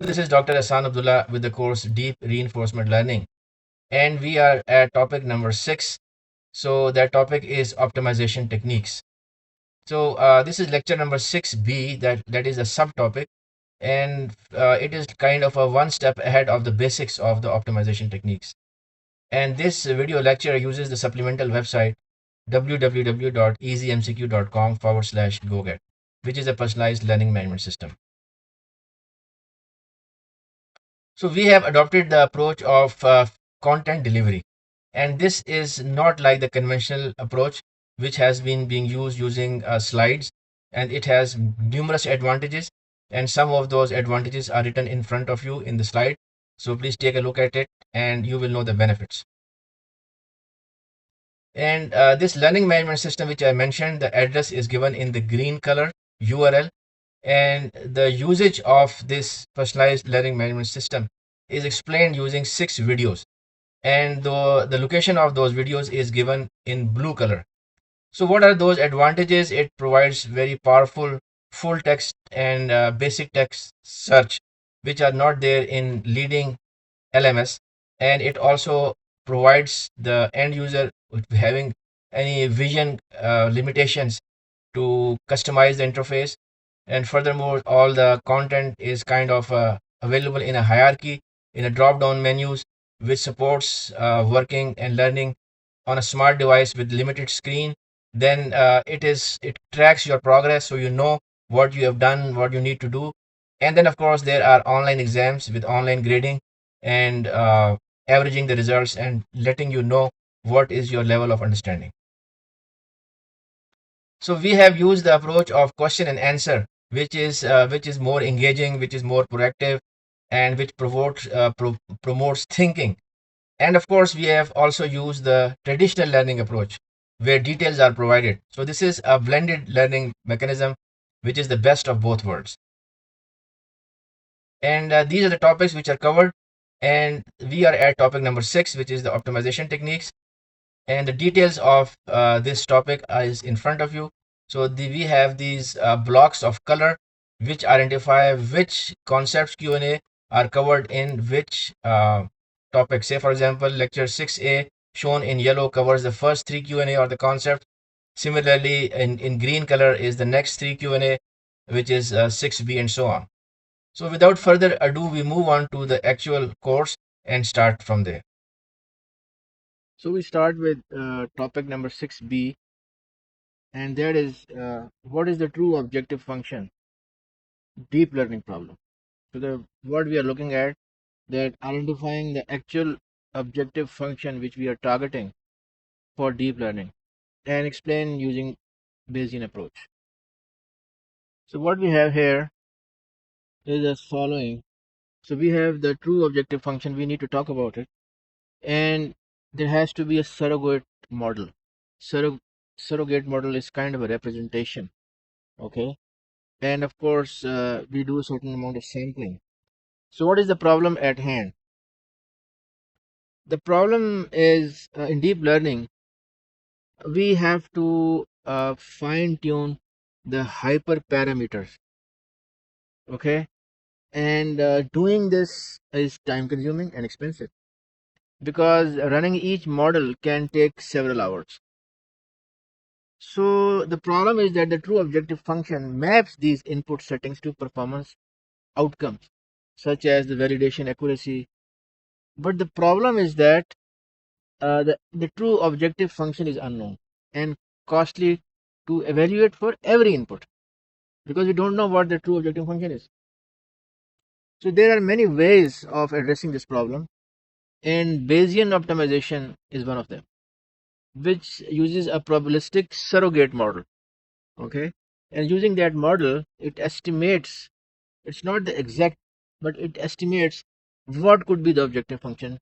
This is Dr. Hassan Abdullah with the course Deep Reinforcement Learning, and we are at topic number 6. So, that topic is optimization techniques. So, this is lecture number 6B, that is a subtopic, and it is kind of a one step ahead of the basics of the optimization techniques. And this video lecture uses the supplemental website www.easymcq.com/GoGet, which is a personalized learning management system. So we have adopted the approach of content delivery, and this is not like the conventional approach, which has been being used using slides, and it has numerous advantages, and some of those advantages are written in front of you in the slide. So please take a look at it, and you will know the benefits. And this learning management system, which I mentioned, the address is given in the green color URL, and the usage of this personalized learning management system is explained using 6 videos, and the location of those videos is given in blue color. So what are those advantages? It provides very powerful full text and basic text search, which are not there in leading LMS, and it also provides the end user with having any vision limitations to customize the interface. And furthermore, all the content is kind of available in a hierarchy in a drop down menus, which supports working and learning on a smart device with limited screen. Then it tracks your progress, so you know what you have done, what you need to do. And then of course there are online exams with online grading and averaging the results and letting you know what is your level of understanding. So we have used the approach of question and answer, which is more engaging, which is more proactive, and which promotes thinking. And of course, we have also used the traditional learning approach, where details are provided. So this is a blended learning mechanism, which is the best of both worlds. And these are the topics which are covered. And we are at topic number 6, which is the optimization techniques. And the details of this topic is in front of you. So we have these blocks of color which identify which concepts Q&A are covered in which topic. Say for example, lecture 6A shown in yellow covers the first 3 Q&A or the concept. Similarly, in green color is the next 3 Q&A, which is 6B and so on. So without further ado, we move on to the actual course and start from there. So we start with topic number 6B, and that is what is the true objective function? Deep learning problem. So the what we are looking at, that identifying the actual objective function which we are targeting for deep learning, and explain using Bayesian approach. So what we have here is as following. So we have the true objective function. We need to talk about it, and there has to be a surrogate model. Surrogate model is kind of a representation. Okay, and of course we do a certain amount of sampling. So what is the problem at hand? The problem is in deep learning we have to fine tune the hyperparameters. Okay, and doing this is time consuming and expensive, because running each model can take several hours. So the problem is that the true objective function maps these input settings to performance outcomes such as the validation accuracy. But the problem is that the true objective function is unknown and costly to evaluate for every input, because we don't know what the true objective function is. So there are many ways of addressing this problem, and Bayesian optimization is one of them, which uses a probabilistic surrogate model. Okay, and using that model, it estimates, it's not the exact, but it estimates what could be the objective function,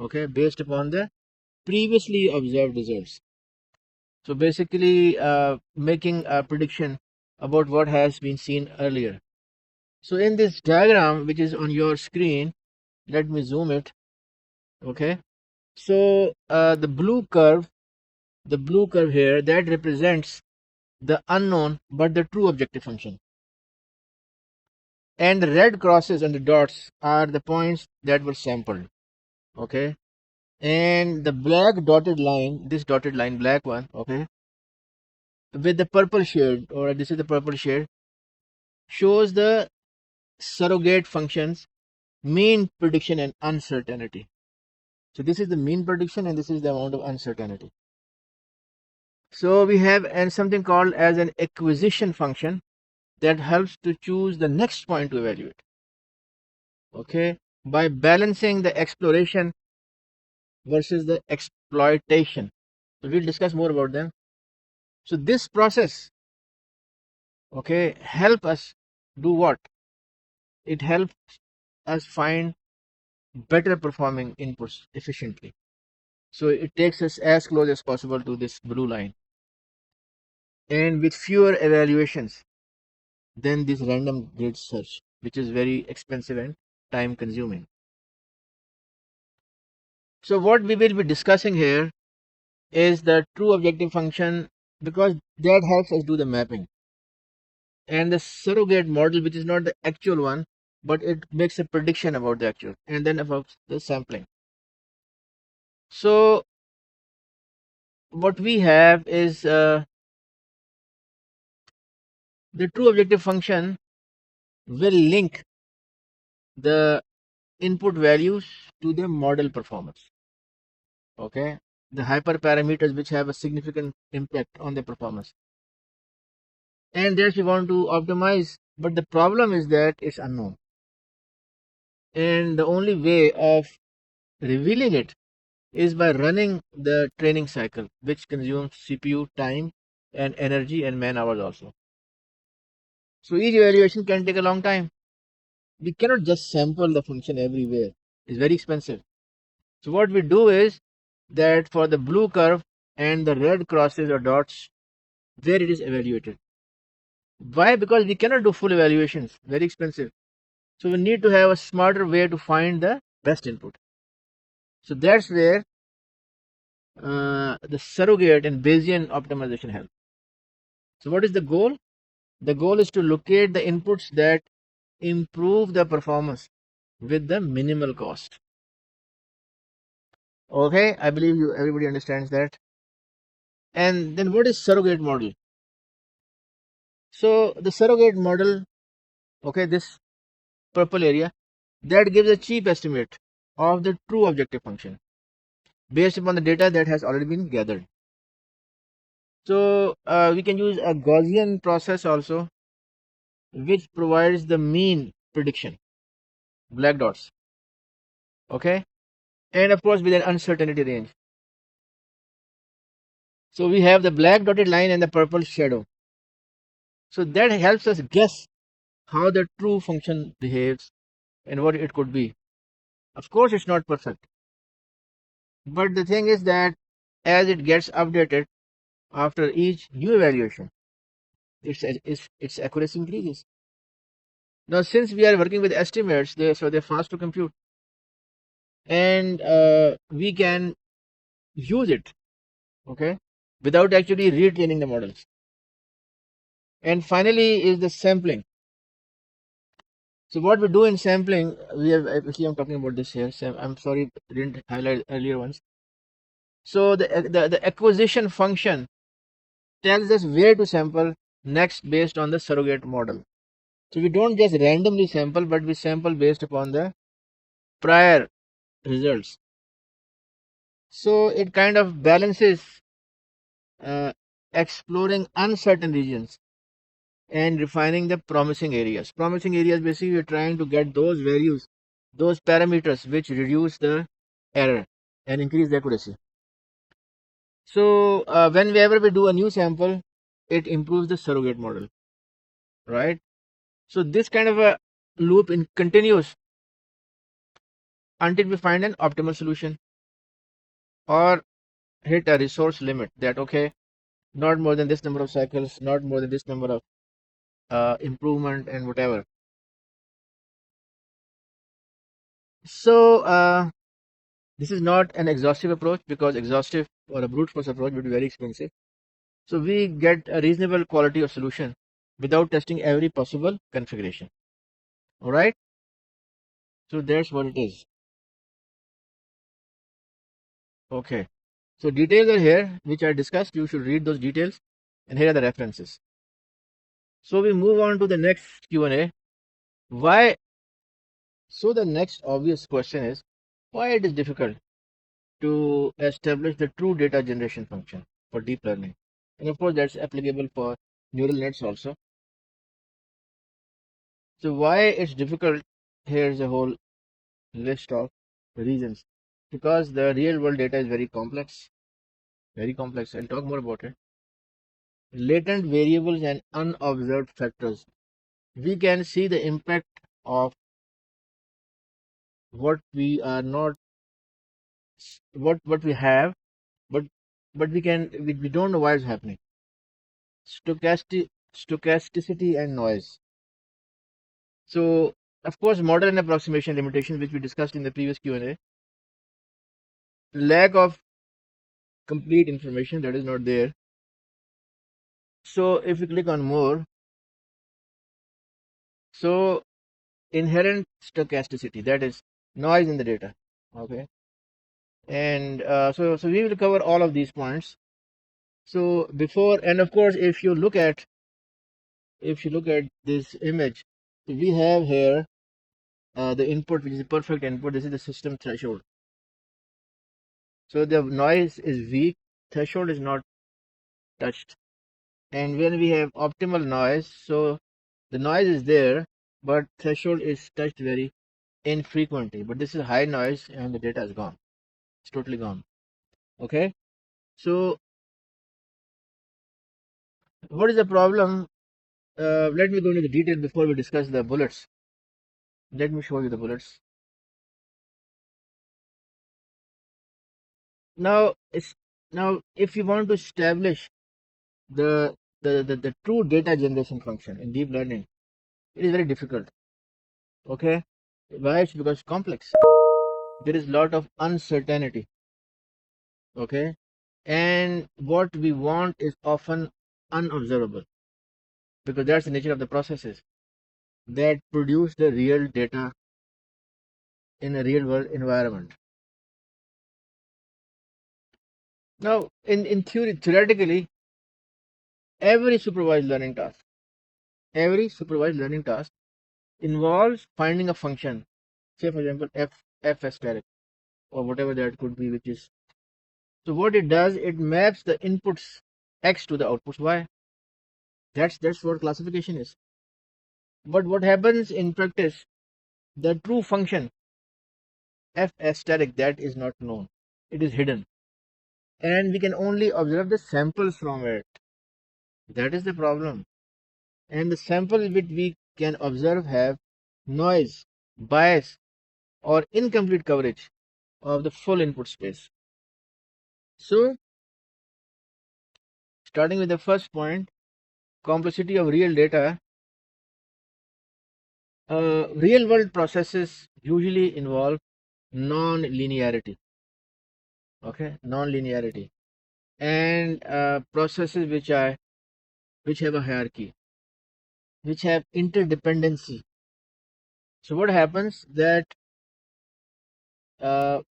okay, based upon the previously observed results. So basically making a prediction about what has been seen earlier. So in this diagram which is on your screen, let me zoom it. Okay, so the blue curve here, that represents the unknown but the true objective function. and the red crosses and the dots are the points that were sampled. Okay, and the black dotted line, this dotted line, black one, okay, with the purple shade, or this is the purple shade, shows the surrogate functions mean prediction and uncertainty. So this is the mean prediction and this is the amount of uncertainty. So we have and something called as an acquisition function that helps to choose the next point to evaluate. Okay, by balancing the exploration versus the exploitation. So we'll discuss more about them. So this process, okay, help us do what? It helps us find better performing inputs efficiently. So it takes us as close as possible to this blue line and with fewer evaluations than this random grid search, which is very expensive and time consuming. So what we will be discussing here is the true objective function, because that helps us do the mapping, and the surrogate model, which is not the actual one, but it makes a prediction about the actual, and then about the sampling. So what we have is the true objective function will link the input values to the model performance. Okay, the hyperparameters which have a significant impact on the performance, and that we want to optimize, but the problem is that it's unknown, and the only way of revealing it is by running the training cycle, which consumes CPU time and energy and man hours also. So each evaluation can take a long time. We cannot just sample the function everywhere, it's very expensive. So what we do is that for the blue curve and the red crosses or dots where it is evaluated. Why? Because we cannot do full evaluations, very expensive. So we need to have a smarter way to find the best input. So that's where the surrogate and Bayesian optimization help. So what is the goal? The goal is to locate the inputs that improve the performance with the minimal cost. Okay, I believe you everybody understands that. And then what is surrogate model? So the surrogate model, okay, this purple area, that gives a cheap estimate of the true objective function based upon the data that has already been gathered. So we can use a Gaussian process also, which provides the mean prediction, black dots, okay, and of course with an uncertainty range. So we have the black dotted line and the purple shadow. So that helps us guess how the true function behaves and what it could be. Of course, it's not perfect, but the thing is that as it gets updated after each new evaluation, its accuracy increases. Now, since we are working with estimates, they're fast to compute, and we can use it, okay, without actually retraining the models. And finally, is the sampling. So what we do in sampling, we have actually I'm talking about this here. I'm sorry, I didn't highlight earlier ones. So the acquisition function tells us where to sample next based on the surrogate model. So we don't just randomly sample, but we sample based upon the prior results. So it kind of balances uh, exploring uncertain regions and refining the promising areas. Promising areas, basically, we're trying to get those values, those parameters which reduce the error and increase the accuracy. So whenever we do a new sample, it improves the surrogate model, right? So this kind of a loop continues until we find an optimal solution or hit a resource limit that, okay, not more than this number of cycles, not more than this number of improvement and whatever. So this is not an exhaustive approach, because exhaustive or a brute force approach would be very expensive. So we get a reasonable quality of solution without testing every possible configuration. All right. So that's what it is. Okay. So details are here, which I discussed. You should read those details, and here are the references. So we move on to the next Q&A. Why? So the next obvious question is why it is difficult to establish the true data generation function for deep learning, and of course that's applicable for neural nets also. So why it's difficult? Here's a whole list of reasons. Because the real world data is very complex. Very complex. I'll talk more about it. Latent variables and unobserved factors. We can see the impact of what we are not, what we have, but we don't know why it's happening. Stochasticity and noise. So of course modern approximation limitations, which we discussed in the previous Q&A. Lack of complete information that is not there. So if we click on more, so inherent stochasticity, that is noise in the data. Okay. And so we will cover all of these points. So before, and of course if you look at this image, we have here the input, which is the perfect input. This is the system threshold. So the noise is weak, threshold is not touched. And when we have optimal noise, so the noise is there, but threshold is touched very infrequently. But this is high noise and the data is gone. It's totally gone. Okay. So what is the problem? Let me go into the detail before we discuss the bullets. Let me show you the bullets. Now, if you want to establish the true data generation function in deep learning, it is very difficult. Okay, why? It's because it's complex. There is a lot of uncertainty. Okay, and what we want is often unobservable, because that's the nature of the processes that produce the real data in a real world environment. Now, in theory, theoretically, every supervised learning task, every supervised learning task involves finding a function, say for example f asterisk or whatever that could be, which is, so what it does, it maps the inputs x to the outputs y. That's what classification is. But what happens in practice, the true function f asterisk, that is not known. It is hidden, and we can only observe the samples from it. That is the problem. And the samples which we can observe have noise, bias, or incomplete coverage of the full input space. So, starting with the first point, complexity of real data. Real world processes usually involve non-linearity. Okay, non-linearity, and processes which have a hierarchy, which have interdependency. So what happens that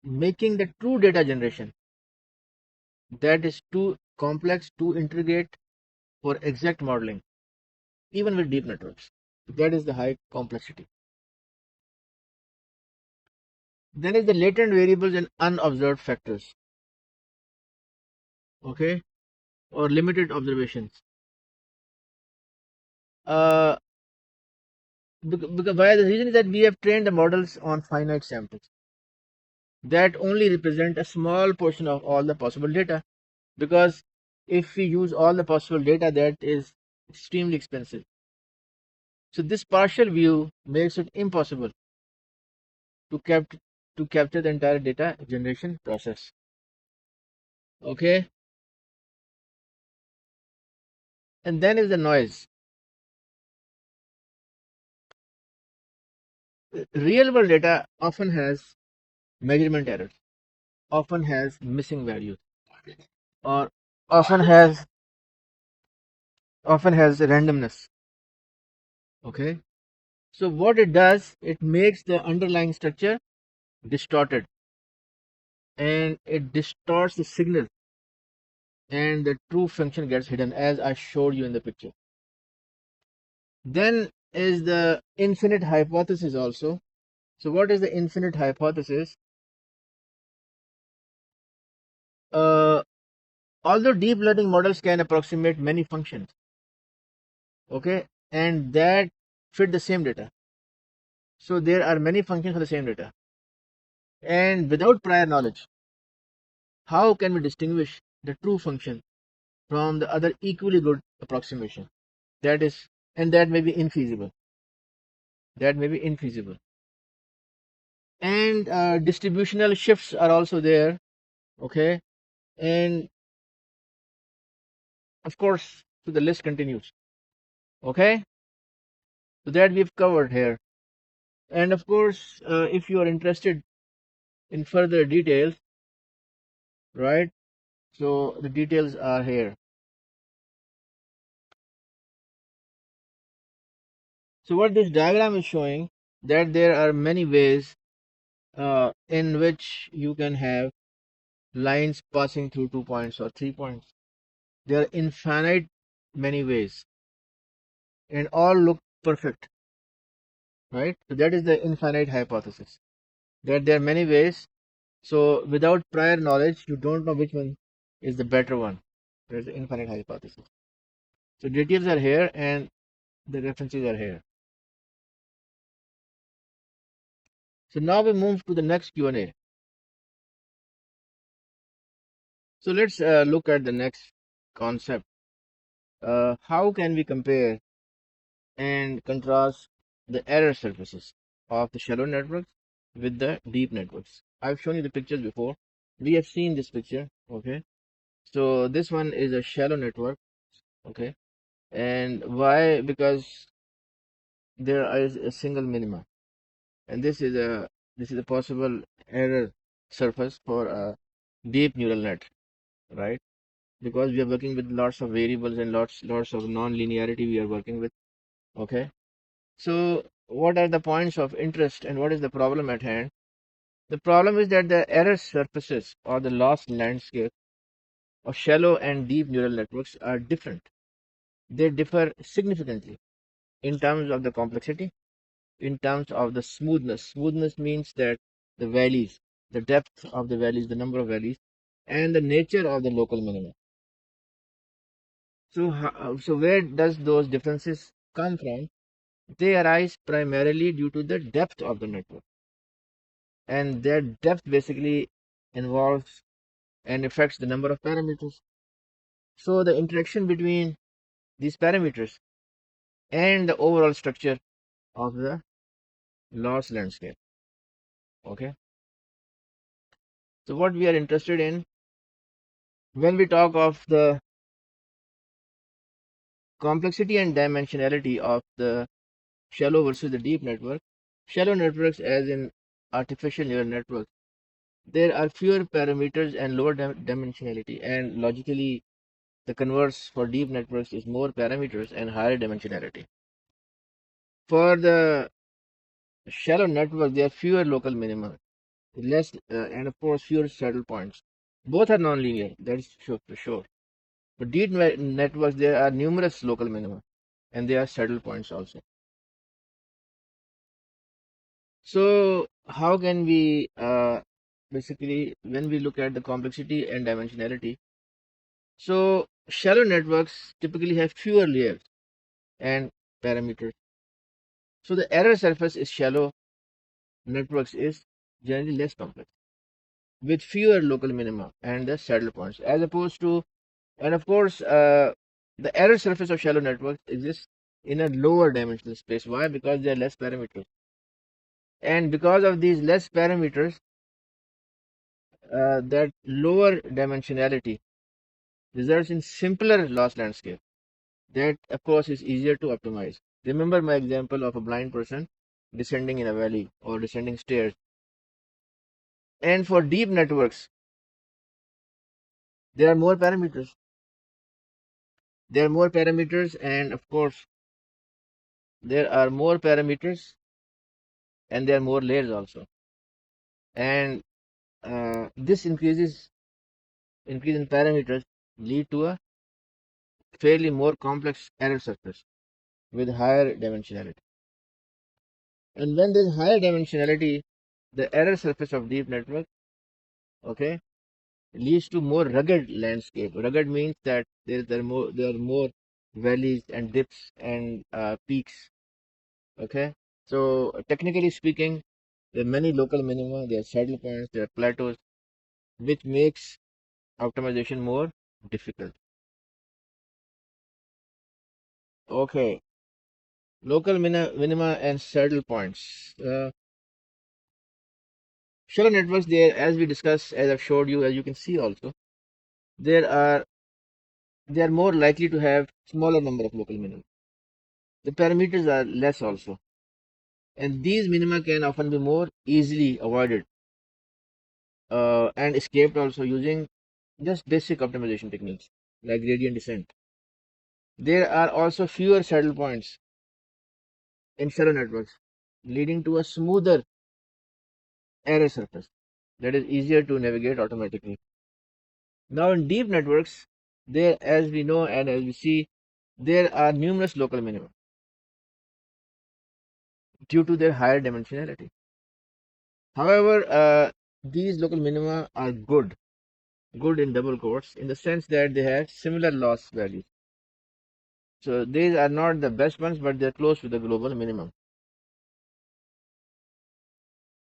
making the true data generation, that is too complex, too intricate for exact modeling, even with deep networks. That is the high complexity. Then is the latent variables and unobserved factors. Okay, or limited observations. Uh, because why? The reason is that we have trained the models on finite samples that only represent a small portion of all the possible data. Because if we use all the possible data, that is extremely expensive. So this partial view makes it impossible to capture the entire data generation process. Okay, and then is the noise. Real world data often has measurement errors, often has missing values, or often has randomness. Okay, So what it does, it makes the underlying structure distorted, and it distorts the signal, and the true function gets hidden, as I showed you in the picture. Then is the infinite hypothesis also. So what is the infinite hypothesis? uh, Although deep learning models can approximate many functions, okay, and that fit the same data, so there are many functions for the same data, and without prior knowledge, how can we distinguish the true function from the other equally good approximation? That is, and that may be infeasible. That may be infeasible. And distributional shifts are also there, okay, and of course, so the list continues, okay. So that we've covered here, and of course, if you are interested in further details, right? So the details are here. So what this diagram is showing, that there are many ways in which you can have lines passing through 2 points or 3 points. There are infinite many ways, and all look perfect, right? So that is the infinite hypothesis, that there are many ways. So without prior knowledge, you don't know which one is the better one. There's the infinite hypothesis. So details are here and the references are here. So now we move to the next Q&A. So let's look at the next concept. How can we compare and contrast the error surfaces of the shallow networks with the deep networks? I've shown you the pictures before. We have seen this picture, okay? So this one is a shallow network, okay? And why? Because there is a single minima, and this is a possible error surface for a deep neural net, right? Because we are working with lots of variables and lots of non-linearity we are working with, okay. So what are the points of interest and what is the problem at hand? The problem is that the error surfaces or the loss landscape of shallow and deep neural networks are different. They differ significantly in terms of the complexity, in terms of the smoothness. Smoothness means that the valleys, the depth of the valleys, the number of valleys, and the nature of the local minima. So where does those differences come from? They arise primarily due to the depth of the network, and that depth basically involves and affects the number of parameters. So the interaction between these parameters and the overall structure of the loss landscape. Okay. So what we are interested in when we talk of the complexity and dimensionality of the shallow versus the deep network. Shallow networks, as in artificial neural networks, there are fewer parameters and lower dimensionality, and logically the converse for deep networks is more parameters and higher dimensionality. For the shallow network, there are fewer local minima, less, and of course fewer saddle points. Both are nonlinear, that is sure for sure. For deep networks, there are numerous local minima, and there are saddle points also. So how can we basically, when we look at the complexity and dimensionality, so shallow networks typically have fewer layers and parameters. So the error surface is shallow networks is generally less complex with fewer local minima and the saddle points, as opposed to, and of course, the error surface of shallow networks exists in a lower dimensional space. Why? Because there are less parameters, and because of these less parameters, that lower dimensionality results in simpler loss landscape. That, of course, is easier to optimize. Remember my example of a blind person descending in a valley or descending stairs. And for deep networks, there are more parameters. There are more parameters, and of course, there are more parameters and there are more layers also. And this increase in parameters lead to a fairly more complex error surface with higher dimensionality. And when there's higher dimensionality, the error surface of deep network, okay, leads to more rugged landscape. Rugged means that there are more valleys and dips and peaks. Okay, so technically speaking, there are many local minima, there are saddle points, there are plateaus, which makes optimization more difficult. Okay, local minima and saddle points. Shallow networks there, as we discussed, as I've showed you, as you can see also, there are they are more likely to have smaller number of local minima. The parameters are less also, and these minima can often be more easily avoided and escaped also using just basic optimization techniques like gradient descent. There are also fewer saddle points in shallow networks, leading to a smoother error surface that is easier to navigate automatically. Now, in deep networks, there, as we know and as we see, there are numerous local minima due to their higher dimensionality. However, these local minima are good in double quotes, in the sense that they have similar loss values. So these are not the best ones, but they're close to the global minimum.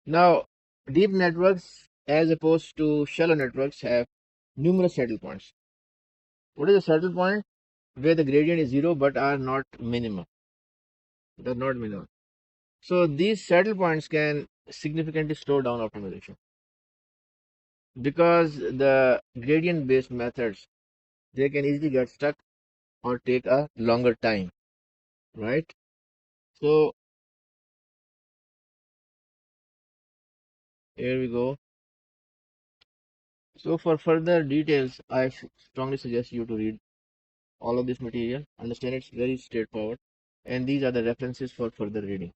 Now, deep networks, as opposed to shallow networks, have numerous saddle points. What is a saddle point? Where the gradient is zero but are not minimum. They're not minimum. So these saddle points can significantly slow down optimization because the gradient based methods, they can easily get stuck or take a longer time, right? So here we go. So for further details, I strongly suggest you to read all of this material. Understand it's very straightforward, and these are the references for further reading.